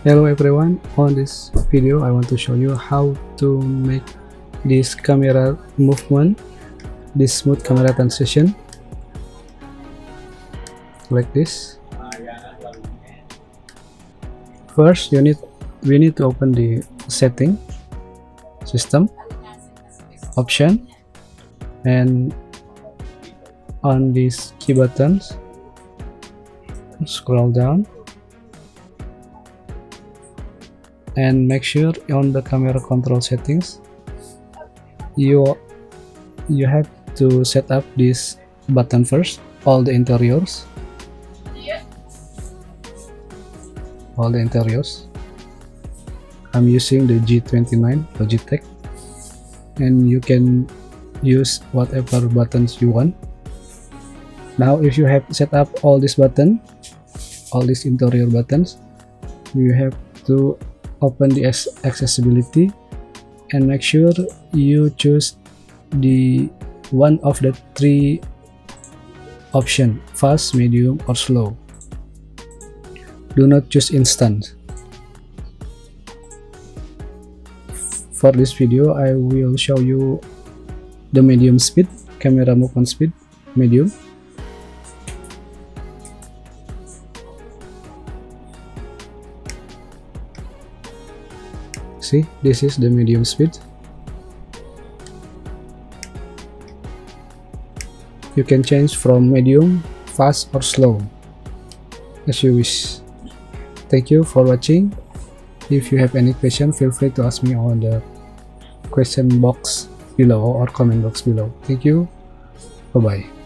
Hello everyone, on this video I want to show you how to make this camera movement, this smooth camera transition like this. First we need to open the setting system option, and on these key buttons scroll down and make sure on the camera control settings you have to set up this button first, all the interiors. I'm using the G29 Logitech, and you can use whatever buttons you want. Now if you have set up all these interior buttons, you have to open the accessibility and make sure you choose the one of the three option: fast, medium or slow. Do not choose instant. For this video I will show you the medium speed, camera movement speed medium. See, this is the medium speed. You can change from medium, fast or slow as you wish. Thank you for watching. If you have any question, feel free to ask me on the question box below or comment box below. Thank you. Bye bye.